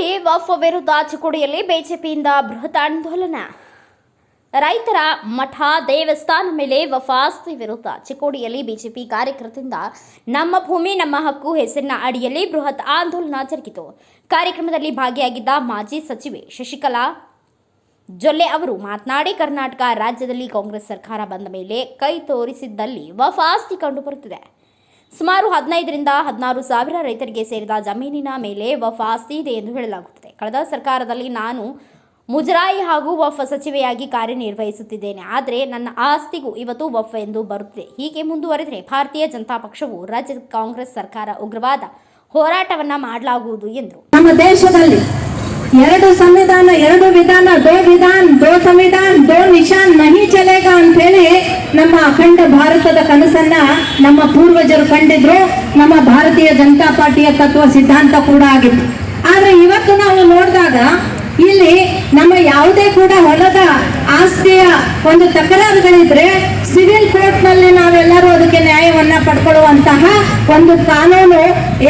ಬೆಳಗಾವಿ ವಕ್ಫ್ ವಿರುದ್ಧ ಚಿಕ್ಕೋಡಿಯಲ್ಲಿ ಬಿಜೆಪಿಯಿಂದ ಬೃಹತ್ ಆಂದೋಲನ. ರೈತರ ಮಠ ದೇವಸ್ಥಾನ ಮೇಲೆ ವಕ್ಫ್ ಆಸ್ತಿ ವಿರುದ್ಧ ಚಿಕ್ಕೋಡಿಯಲ್ಲಿ ಬಿಜೆಪಿ ಕಾರ್ಯಕರ್ತರಿಂದ ನಮ್ಮ ಭೂಮಿ ನಮ್ಮ ಹಕ್ಕು ಹೆಸರಿನ ಅಡಿಯಲ್ಲಿ ಬೃಹತ್ ಆಂದೋಲನ ಜರುಗಿತು. ಕಾರ್ಯಕ್ರಮದಲ್ಲಿ ಭಾಗಿಯಾಗಿದ್ದ ಮಾಜಿ ಸಚಿವೆ ಶಶಿಕಲಾ ಜೊಲ್ಲೆ ಅವರು ಮಾತನಾಡಿ, ಕರ್ನಾಟಕ ರಾಜ್ಯದಲ್ಲಿ ಕಾಂಗ್ರೆಸ್ ಸರ್ಕಾರ ಬಂದ ಮೇಲೆ ಕೈ ತೋರಿಸಿದ್ದಲ್ಲಿ ವಕ್ಫ್ ಆಸ್ತಿ ಕಂಡುಬರುತ್ತಿದೆ. ಸುಮಾರು 15ರಿಂದ 16 ಸಾವಿರ ರೈತರಿಗೆ ಸೇರಿದ ಜಮೀನಿನ ಮೇಲೆ ವಕ್ಫ್ ಆಸ್ತಿ ಇದೆ ಎಂದು ಹೇಳಲಾಗುತ್ತದೆ. ಕಳೆದ ಸರ್ಕಾರದಲ್ಲಿ ನಾನು ಮುಜರಾಯಿ ಹಾಗೂ ವಕ್ಫ್ ಸಚಿವೆಯಾಗಿ ಕಾರ್ಯನಿರ್ವಹಿಸುತ್ತಿದ್ದೇನೆ. ಆದರೆ ನನ್ನ ಆಸ್ತಿಗೂ ಇವತ್ತು ವಕ್ಫ್ ಎಂದು ಬರುತ್ತಿದೆ. ಹೀಗೆ ಮುಂದುವರೆದರೆ ಭಾರತೀಯ ಜನತಾ ಪಕ್ಷವು ರಾಜ್ಯದ ಕಾಂಗ್ರೆಸ್ ಸರ್ಕಾರ ಉಗ್ರವಾದ ಹೋರಾಟವನ್ನ ಮಾಡಲಾಗುವುದು ಎಂದರು. ನಮ್ಮ ದೇಶದಲ್ಲಿ 2 ಸಂವಿಧಾನ, 2 ವಿಧಾನ, ದೋ ಸಂವಿಧಾನ, ದೋ ನಿಶಾನ್ ನಹಿ ಚಲೇಗಾ ಅಂತ ಹೇಳಿ ನಮ್ಮ ಅಖಂಡ ಭಾರತದ ಕನಸನ್ನ ನಮ್ಮ ಪೂರ್ವಜರು ಕಂಡಿದ್ರು. ನಮ್ಮ ಭಾರತೀಯ ಜನತಾ ಪಾರ್ಟಿಯ ತತ್ವ ಸಿದ್ಧಾಂತ ಕೂಡ ಆಗಿತ್ತು. ಆದ್ರೆ ಇವತ್ತು ನಾವು ನೋಡಿದಾಗ ಇಲ್ಲಿ ನಮ್ಮ ಯಾವುದೇ ಕೂಡ ಹೊಲದ ಆಸ್ತಿಯ ಒಂದು ತಕರಾರುಗಳಿದ್ರೆ ಸಿವಿಲ್ ಕೋರ್ಟ್ ನಲ್ಲಿ ನಾವೆಲ್ಲರೂ ಅದಕ್ಕೆ ನ್ಯಾಯವನ್ನ ಪಡ್ಕೊಳ್ಳುವಂತಹ ಒಂದು ಕಾನೂನು,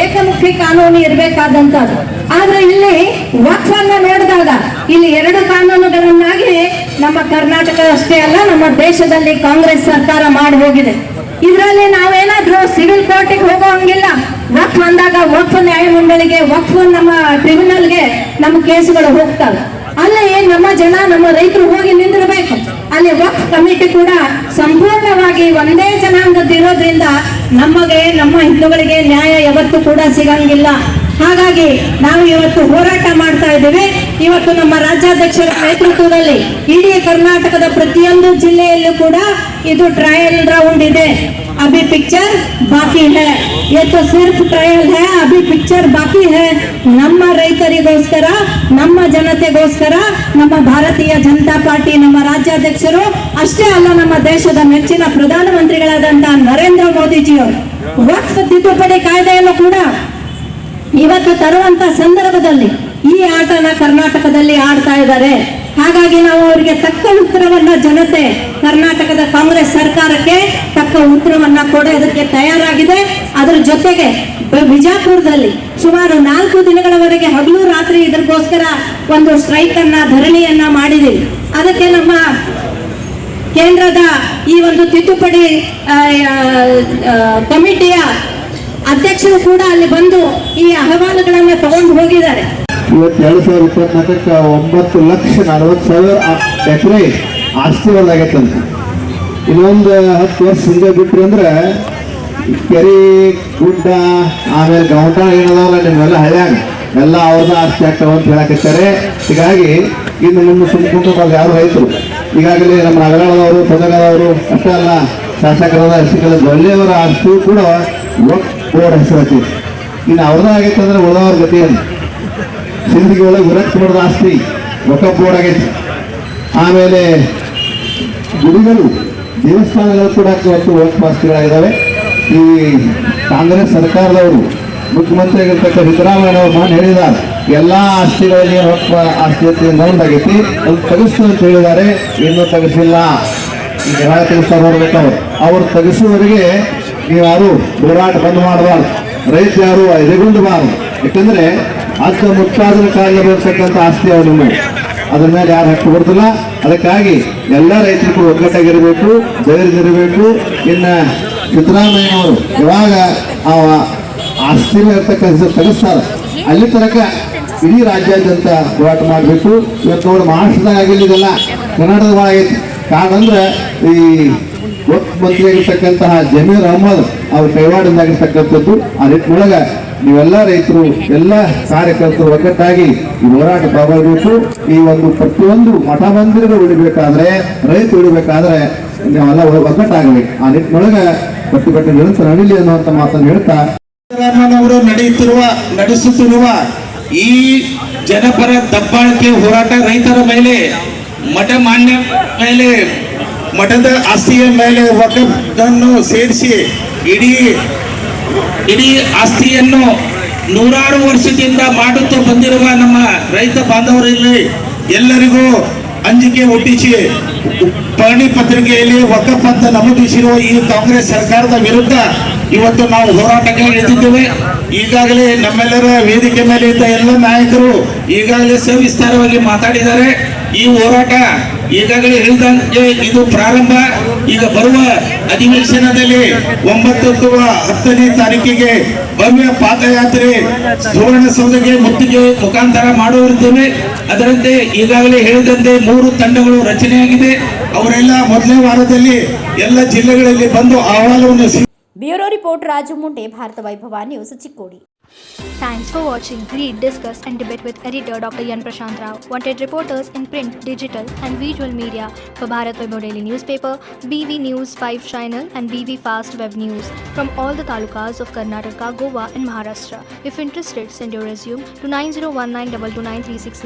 ಏಕಮುಖಿ ಕಾನೂನು ಇರಬೇಕಾದಂತದ್ದು. ಆದ್ರೆ ಇಲ್ಲಿ ವಕ್ಫ್ ಅನ್ನ ನೋಡಿದಾಗ ಇಲ್ಲಿ 2 ಕಾನೂನುಗಳನ್ನಾಗಿ ನಮ್ಮ ಕರ್ನಾಟಕ ಅಷ್ಟೇ ಅಲ್ಲ, ನಮ್ಮ ದೇಶದಲ್ಲಿ ಕಾಂಗ್ರೆಸ್ ಸರ್ಕಾರ ಮಾಡಿ ಹೋಗಿದೆ. ಇದರಲ್ಲಿ ನಾವೇನಾದ್ರೂ ಸಿವಿಲ್ ಕೋರ್ಟಿಗೆ ಹೋಗೋ ಹಂಗಿಲ್ಲ. ವಕ್ಫ್ ಅಂದಾಗ ವಕ್ಫ್ ನ್ಯಾಯಮಂಡಳಿಗೆ, ವಕ್ಫ್ ನಮ್ಮ ಟ್ರಿಬ್ಯುನಲ್ಗೆ ನಮ್ಮ ಕೇಸುಗಳು ಹೋಗ್ತವೆ. ಅಲ್ಲಿ ನಮ್ಮ ಜನ, ನಮ್ಮ ರೈತರು ಹೋಗಿ ನಿಂದಿರಬೇಕು. ಅಲ್ಲಿ ವಕ್ಫ್ ಕಮಿಟಿ ಕೂಡ ಸಂಪೂರ್ಣವಾಗಿ ಒಂದೇ ಜನಾಂಗದಿರೋದ್ರಿಂದ ನಮಗೆ, ನಮ್ಮ ಹಿಂದೂಗಳಿಗೆ ನ್ಯಾಯ ಯಾವತ್ತೂ ಕೂಡ ಸಿಗಂಗಿಲ್ಲ. ಹಾಗಾಗಿ ನಾವು ಇವತ್ತು ಹೋರಾಟ ಮಾಡ್ತಾ ಇದ್ದೇವೆ. ಇವತ್ತು ನಮ್ಮ ರಾಜ್ಯಾಧ್ಯಕ್ಷರ ನೇತೃತ್ವದಲ್ಲಿ ಇಡೀ ಕರ್ನಾಟಕದ ಪ್ರತಿಯೊಂದು ಜಿಲ್ಲೆಯಲ್ಲೂ ಕೂಡ ಇದು ಟ್ರಯಲ್ ರೌಂಡ್ ಇದೆ. ಅಭಿ ಪಿಕ್ಚರ್ ಬಾಕಿ ಹೈ, ಇದು ಸಿರ್ಫ್ ಟ್ರಯಲ್ ಹೈ, ಅಭಿ ಪಿಕ್ಚರ್ ಬಾಕಿ ಹೈ. ನಮ್ಮ ರೈತರಿಗೋಸ್ಕರ, ನಮ್ಮ ಜನತೆಗೋಸ್ಕರ ನಮ್ಮ ಭಾರತೀಯ ಜನತಾ ಪಾರ್ಟಿ, ನಮ್ಮ ರಾಜ್ಯಾಧ್ಯಕ್ಷರು ಅಷ್ಟೇ ಅಲ್ಲ, ನಮ್ಮ ದೇಶದ ನೆಚ್ಚಿನ ಪ್ರಧಾನಮಂತ್ರಿಗಳಾದಂತಹ ನರೇಂದ್ರ ಮೋದಿಜಿಯವರು ವಕ್ಫ್ ತಿದ್ದುಪಡಿ ಕಾಯ್ದೆಯನ್ನು ಕೂಡ ಇವತ್ತು ತರುವಂತ ಸಂದರ್ಭದಲ್ಲಿ ಈ ಆಟನ ಕರ್ನಾಟಕದಲ್ಲಿ ಆಡ್ತಾ ಇದ್ದಾರೆ. ಹಾಗಾಗಿ ನಾವು ಅವರಿಗೆ ತಕ್ಕ ಉತ್ತರವನ್ನ, ಜನತೆ ಕರ್ನಾಟಕದ ಕಾಂಗ್ರೆಸ್ ಸರ್ಕಾರಕ್ಕೆ ತಕ್ಕ ಉತ್ತರವನ್ನ ಕೊಡೋದಕ್ಕೆ ತಯಾರಾಗಿದೆ. ಅದರ ಜೊತೆಗೆ ಬಿಜಾಪುರದಲ್ಲಿ ಸುಮಾರು 4 ದಿನಗಳವರೆಗೆ ಹಗಲು ರಾತ್ರಿ ಇದಕ್ಕೋಸ್ಕರ ಒಂದು ಸ್ಟ್ರೈಕ್ ಅನ್ನ, ಧರಣಿಯನ್ನ ಮಾಡಿದ್ದೀವಿ. ಅದಕ್ಕೆ ನಮ್ಮ ಕೇಂದ್ರದ ಈ ಒಂದು ತಿದ್ದುಪಡಿ ಕಮಿಟಿಯ ಅಧ್ಯಕ್ಷರು ಕೂಡ ಅಲ್ಲಿ ಬಂದು ಈ ಅಹವಾಲುಗಳನ್ನ ತಗೊಂಡು ಹೋಗಿದ್ದಾರೆ. ಇವತ್ತು 2024ಕ್ಕೆ 9,40,000 ಎಕರೆ ಆಸ್ತಿ ಹೊರದಾಗೈತಂತ. ಇನ್ನೊಂದು 10 ವರ್ಷ ಹಿಂದೆ ಬಿಟ್ರಿ ಅಂದ್ರೆ ಕೆರೆ, ಗುಡ್ಡ, ಆಮೇಲೆ ಗೌಂಟ ಏನದಾವಲ್ಲ ನಿಮ್ಮೆಲ್ಲ ಹಳ್ಯಾಗ ಎಲ್ಲ ಅವ್ರದ ಆಸ್ತಿ ಆಗ್ತಾವ ಅಂತ ಹೇಳಕತ್ತಾರೆ. ಹೀಗಾಗಿ ಇನ್ನು ಮುಂದೆ ಸುಮ್ಕೊಂಡು ಯಾರು ರೈತರು ಈಗಾಗಲೇ ನಮ್ಮ ನಗರದವರು, ಪದಗದವರು ಅಷ್ಟೇ ಅಲ್ಲ, ಶಾಸಕರಾದ ಶಶಿಕಲಾ ಜೊಲ್ಲೆಯವರ ಆಸ್ತಿಯೂ ಕೂಡ ವಕ್ಫ್ ಬೋರ್ಡ್ ಹೆಸರು. ಇನ್ನು ಅವ್ರದ ಆಗೈತೆ ಅಂದ್ರೆ ಉಳಿದವ್ರ ಗತಿ ಏನು? ಸಿಂದಗಿ ಒಳಗೆ ವಿರಕ್ತ ಮಾಡೋದ ಆಸ್ತಿ ವಕ್ಫ್ ಬೋರ್ಡ್ ಆಗೈತಿ. ಆಮೇಲೆ ಗುಡಿಗಳು, ದೇವಸ್ಥಾನಗಳು ಕೂಡ ಇವತ್ತು ವಕ್ಫ್ ಆಸ್ತಿಗಳಾಗಿದ್ದಾವೆ. ಈ ಕಾಂಗ್ರೆಸ್ ಸರ್ಕಾರದವರು, ಮುಖ್ಯಮಂತ್ರಿ ಆಗಿರ್ತಕ್ಕ ಸಿದ್ದರಾಮಯ್ಯ ಅವರು ಮಾತು ಹೇಳಿದ್ದಾರೆ, ಎಲ್ಲ ಆಸ್ತಿಗಳಿಗೆ ವಕ್ಫ್ ಆಸ್ತಿ ನೋಂದಾಗೈತಿ, ಅದು ತೆಗೆಸ್ತು ಅಂತ ಹೇಳಿದ್ದಾರೆ. ಇನ್ನೂ ತೆಗೆಸಿಲ್ಲ. ಈಗ ಯಾವಾಗ ತೆಗೆಸ್ತಾರೆ ನೋಡ್ಬೇಕವ್ರು. ಅವ್ರು ತೆಗೆಸುವವರೆಗೆ ನೀವು ಯಾರು ಹೋರಾಟ ಬಂದ್ ಮಾಡಬಾರ್ದು, ರೈತ ಯಾರು ಎದೆಗುಂಡಬಾರ್ದು. ಯಾಕಂದ್ರೆ ಅತ್ತ ಮುತ್ತಾದರ ಕಾಲ ಬರ್ತಕ್ಕಂಥ ಆಸ್ತಿ ಅವ್ರು ನಿಮ್ಮ, ಅದ್ರ ಮೇಲೆ ಯಾರು ಹಕ್ಕು ಬರ್ತಿಲ್ಲ. ಅದಕ್ಕಾಗಿ ಎಲ್ಲ ರೈತರಿಗೂ ಒಗ್ಗಟ್ಟಾಗಿರಬೇಕು, ಧೈರ್ಯದಿರಬೇಕು. ಇನ್ನು ಸಿದ್ದರಾಮಯ್ಯನವರು ಯಾವಾಗ ಆ ಆಸ್ತಿ ಇರ್ತಕ್ಕಂಥ ತೆಗೆಸ್ತಾರೆ ಅಲ್ಲಿ ತನಕ ಇಡೀ ರಾಜ್ಯಾದ್ಯಂತ ಹೋರಾಟ ಮಾಡಬೇಕು. ಇವತ್ತು ನೋಡಿ ಮಹಾರಾಷ್ಟ್ರದಾಗ ಆಗಿಲ್ಲ, ಕರ್ನಾಟಕದ ಆಗೈತಿ. ಕಾರಣ ಅಂದ್ರೆ ಈ ವಕ್ಫ್ ಮಂತ್ರಿ ಆಗಿರ್ತಕ್ಕಂತಹ ಜಮೀರ್ ಅಹಮದ್ ಅವ್ರ ಕೈವಾಡದಾಗಿರ್ತಕ್ಕಂಥದ್ದು. ಆ ನಿಟ್ಟಿನೊಳಗೆ ನೀವೆಲ್ಲ ರೈತರು, ಎಲ್ಲ ಕಾರ್ಯಕರ್ತರು ಒಗ್ಗಟ್ಟಾಗಿ ಈ ಹೋರಾಟ ಪಾಲ್ಗೊಳ್ಬೇಕು. ಈ ಒಂದು ಪ್ರತಿಯೊಂದು ಮಠ ಮಂದಿರಗಳು ಉಳಿಬೇಕಾದ್ರೆ, ರೈತ ಉಳಿಬೇಕಾದ್ರೆ ನಾವೆಲ್ಲ ಒಗ್ಗಟ್ಟಾಗಬೇಕು. ಆ ನಿಟ್ಟಿನೊಳಗೆ ಕಟ್ಟುಕಟ್ಟು ನಿರಂತರ ನಡೀಲಿ ಅನ್ನುವಂಥ ಮಾತನ್ನು ಹೇಳ್ತಾ, ಅವರು ನಡೆಸುತ್ತಿರುವ ಈ ಜನಪರ ದಬ್ಬಾಳಿಕೆ ಹೋರಾಟ, ರೈತರ ಮೇಲೆ, ಮಠ ಮಾನ್ಯ ಮೇಲೆ, ಮಠದ ಆಸ್ತಿಯ ಮೇಲೆ ವಕ್ಫ್ ಅನ್ನು ಸೇರಿಸಿ ಇಡೀ ಆಸ್ತಿಯನ್ನು 100 ವರ್ಷದಿಂದ ಮಾಡುತ್ತಾ ಬಂದಿರುವ ನಮ್ಮ ರೈತ ಬಾಂಧವರಲ್ಲಿ ಎಲ್ಲರಿಗೂ ಅಂಜಿಕೆ ಹುಟ್ಟಿಸಿ ಪಹಣಿ ಪತ್ರಿಕೆಯಲ್ಲಿ ವಕ್ಫ್ ಅಂತ ನಮೂದಿಸಿರುವ ಈ ಕಾಂಗ್ರೆಸ್ ಸರ್ಕಾರದ ವಿರುದ್ಧ ಇವತ್ತು ನಾವು ಹೋರಾಟಕ್ಕೆ ಇಳಿದಿದ್ದೇವೆ. ಈಗಾಗಲೇ ನಮ್ಮೆಲ್ಲರ ವೇದಿಕೆ ಮೇಲೆ ಇದ್ದ ಎಲ್ಲ ನಾಯಕರು ಈಗಾಗಲೇ ಸವಿಸ್ತಾರವಾಗಿ ಮಾತಾಡಿದ್ದಾರೆ. ಈ ಹೋರಾಟ ಈಗಾಗಲೇ ಹೇಳಿದಂತೆ ಇದು ಪ್ರಾರಂಭ. ಈಗ ಬರುವ ಅಧಿವೇಶನದಲ್ಲಿ 9 ಅಥವಾ 10ನೇ ತಾರೀಕಿಗೆ ಭವ್ಯ ಪಾದಯಾತ್ರೆ ಸುವರ್ಣಸೌಧಕ್ಕೆ ಮುತ್ತಿಗೆ ಮುಖಾಂತರ ಮಾಡುತ್ತಿದ್ದೇವೆ. ಅದರಂತೆ ಈಗಾಗಲೇ ಹೇಳಿದಂತೆ 3 ತಂಡಗಳು ರಚನೆಯಾಗಿದೆ. ಅವರೆಲ್ಲ ಮೊದಲನೇ ವಾರದಲ್ಲಿ ಎಲ್ಲ ಜಿಲ್ಲೆಗಳಲ್ಲಿ ಬಂದು ಅಹವಾಲುವನ್ನು ಬ್ಯೂರೋ ರಿಪೋರ್ಟ್ ರಾಜು ಮುಂಡೆ, ಭಾರತ ವೈಭವ news, Chikkodi. Thanks for watching. Read, discuss and debate with editor Dr. Yan Prashant Rao. Wanted reporters in print, digital and visual media for Bharat Vaibhav Daily Newspaper, BV News 5 Channel and BV Fast Web News from all the talukas of Karnataka, Goa and Maharashtra. If interested, send your resume to 9019229369.